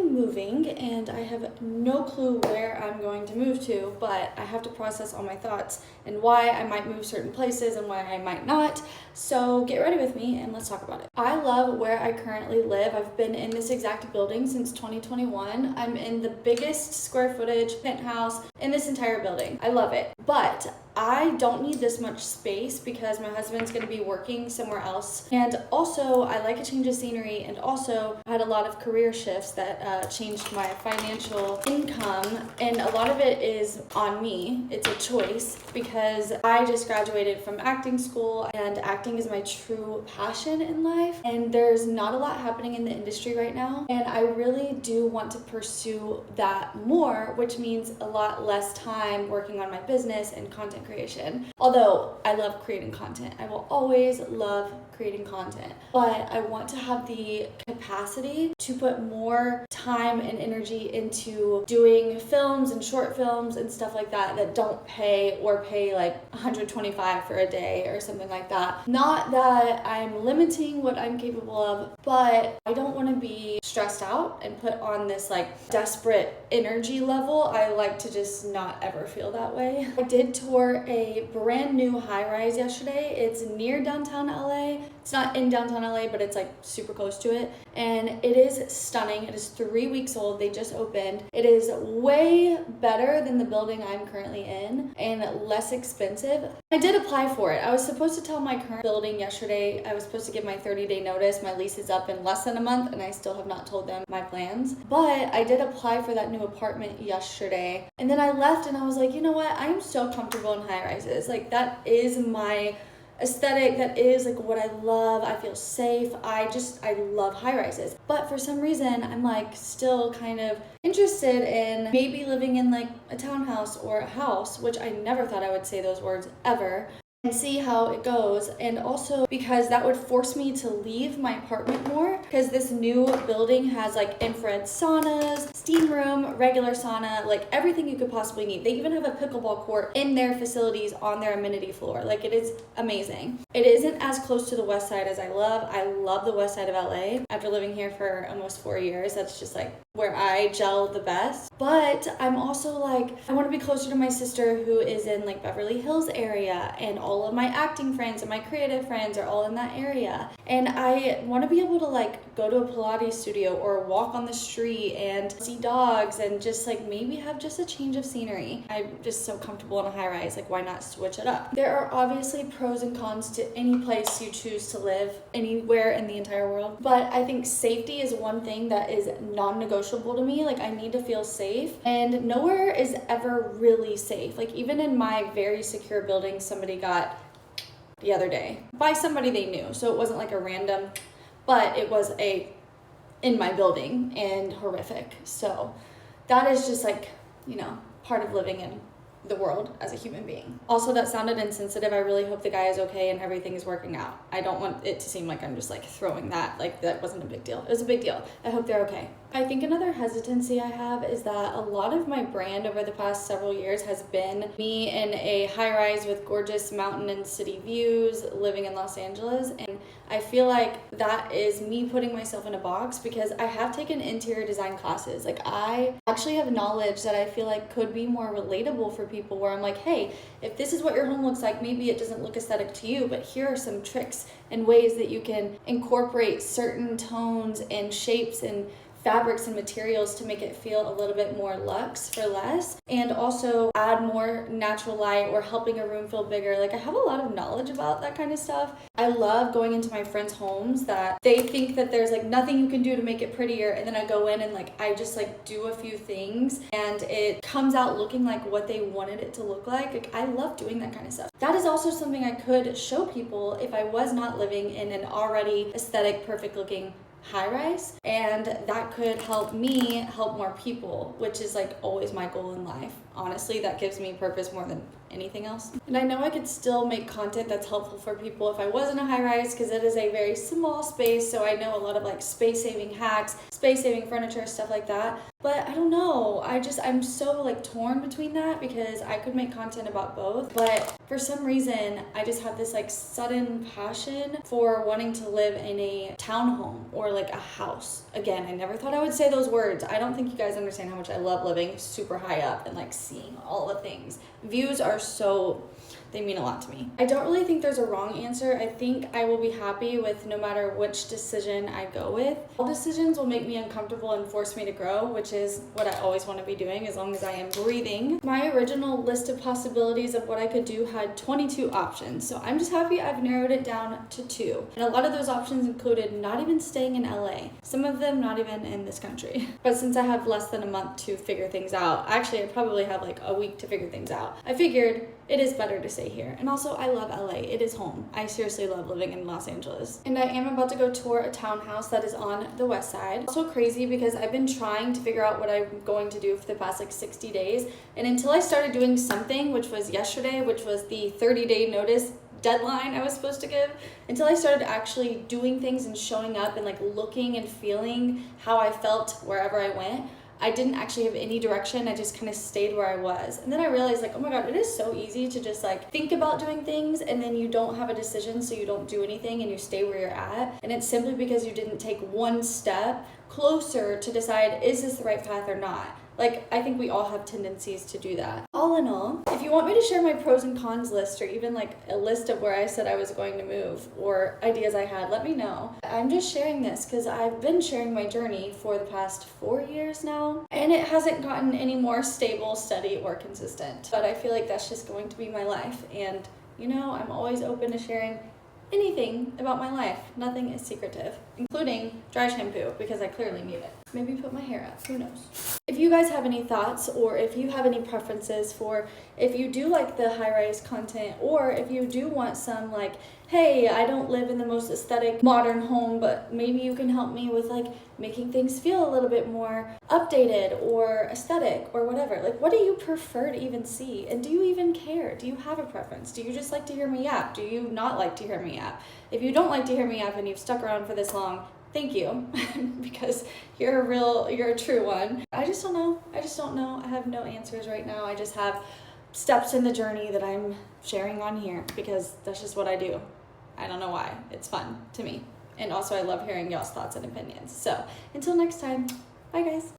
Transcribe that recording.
am moving and I have no clue where I'm going to move to, but I have to process all my thoughts and why I might move certain places and why I might not. So get ready with me and let's talk about it. I love where I currently live. I've been in this exact building since 2021. I'm in the biggest square footage penthouse in this entire building. I love it, but I don't need this much space because my husband's going to be working somewhere else. And also, I like a change of scenery. And also, I had a lot of career shifts that changed my financial income. And a lot of it is on me. It's a choice because I just graduated from acting school and acting is my true passion in life. And there's not a lot happening in the industry right now. And I really do want to pursue that more, which means a lot less time working on my business and content creation. Although I love creating content, I will always love creating content, but I want to have the capacity to put more time and energy into doing films and short films and stuff like that that don't pay or pay like $125 for a day or something like that. Not that I'm limiting what I'm capable of, but I don't want to be stressed out and put on this like desperate energy level. I like to just not ever feel that way. I did tour a brand new high rise yesterday. It's near downtown LA. It's not in downtown LA, but it's like super close to it. And it is stunning. It is 3 weeks old. They just opened. It is way better than the building I'm currently in and less expensive. I did apply for it. I was supposed to tell my current building yesterday. I was supposed to give my 30-day notice. My lease is up in less than a month and I still have not told them my plans. But I did apply for that new apartment yesterday. And then I left and I was like, you know what? I am so comfortable in high rises. Like that is my aesthetic, that is like what I love. I feel safe. I love high rises. But for some reason, I'm like still kind of interested in maybe living in like a townhouse or a house, which I never thought I would say those words ever, and see how it goes. And also because that would force me to leave my apartment more, because this new building has like infrared saunas, steam room, regular sauna, like everything you could possibly need. They even have a pickleball court in their facilities on their amenity floor. Like it is amazing. It isn't as close to the west side as I love. I love the west side of LA. After living here for almost 4 years, that's just like where I gel the best. But I'm also like, I want to be closer to my sister who is in like Beverly Hills area, and all of my acting friends and my creative friends are all in that area. And I want to be able to like go to a Pilates studio or walk on the street and see dogs and just like maybe have just a change of scenery. I'm just so comfortable in a high rise, like why not switch it up? There are obviously pros and cons to any place you choose to live anywhere in the entire world, but I think safety is one thing that is non-negotiable to me. Like I need to feel safe, and nowhere is ever really safe. Like even in my very secure building, somebody got the other day by somebody they knew, so it wasn't like a random, but it was in my building and horrific. So that is just like, you know, part of living in the world as a human being. Also, that sounded insensitive. I really hope the guy is okay and everything is working out. I don't want it to seem like I'm just like throwing that, like that wasn't a big deal. It was a big deal. I hope they're okay. I think another hesitancy I have is that a lot of my brand over the past several years has been me in a high rise with gorgeous mountain and city views living in Los Angeles. And I feel like that is me putting myself in a box because I have taken interior design classes. Like I actually have knowledge that I feel like could be more relatable for people, where I'm like, hey, if this is what your home looks like, maybe it doesn't look aesthetic to you, but here are some tricks and ways that you can incorporate certain tones and shapes and fabrics and materials to make it feel a little bit more luxe for less, and also add more natural light or helping a room feel bigger. Like I have a lot of knowledge about that kind of stuff. I love going into my friends' homes that they think that there's like nothing you can do to make it prettier, and then I go in and like I just like do a few things and it comes out looking like what they wanted it to look like. Like I love doing that kind of stuff. That is also something I could show people if I was not living in an already aesthetic, perfect looking high rise, and that could help me help more people, which is like always my goal in life. Honestly, that gives me purpose more than anything else. And I know I could still make content that's helpful for people if I was in a high rise, because it is a very small space, so I know a lot of like space saving hacks, space saving furniture, stuff like that. But I don't know, I'm so like torn between that, because I could make content about both, but for some reason I just have this like sudden passion for wanting to live in a townhome or like a house. Again, I never thought I would say those words. I don't think you guys understand how much I love living super high up and like seeing all the things. Views are they mean a lot to me. I don't really think there's a wrong answer. I think I will be happy with no matter which decision I go with. All decisions will make me uncomfortable and force me to grow, which is what I always want to be doing as long as I am breathing. My original list of possibilities of what I could do had 22 options, so I'm just happy I've narrowed it down to 2. And a lot of those options included not even staying in LA. Some of them not even in this country. But since I have less than a month to figure things out, actually I probably have like a week to figure things out, I figured it is better to stay here. And also, I love LA. It is home. I seriously love living in Los Angeles. And I am about to go tour a townhouse that is on the west side. Also crazy because I've been trying to figure out what I'm going to do for the past like 60 days. And until I started doing something, which was yesterday, which was the 30-day notice deadline I was supposed to give, until I started actually doing things and showing up and like looking and feeling how I felt wherever I went, I didn't actually have any direction. I just kind of stayed where I was. And then I realized like, oh my God, it is so easy to just like think about doing things and then you don't have a decision, so you don't do anything and you stay where you're at. And it's simply because you didn't take one step closer to decide, is this the right path or not? Like, I think we all have tendencies to do that. All in all, if you want me to share my pros and cons list, or even like a list of where I said I was going to move or ideas I had, let me know. I'm just sharing this because I've been sharing my journey for the past 4 years now, and it hasn't gotten any more stable, steady, or consistent. But I feel like that's just going to be my life. And you know, I'm always open to sharing anything about my life. Nothing is secretive, including dry shampoo, because I clearly need it. Maybe put my hair up, who knows. If you guys have any thoughts, or if you have any preferences for if you do like the high-rise content, or if you do want some like, hey, I don't live in the most aesthetic modern home, but maybe you can help me with like making things feel a little bit more updated or aesthetic or whatever. Like, what do you prefer to even see? And do you even care? Do you have a preference? Do you just like to hear me yap? Do you not like to hear me yap? If you don't like to hear me yap and you've stuck around for this long, thank you, because you're a true one. I just don't know. I have no answers right now. I just have steps in the journey that I'm sharing on here because that's just what I do. I don't know why. It's fun to me. And also I love hearing y'all's thoughts and opinions. So until next time, bye guys.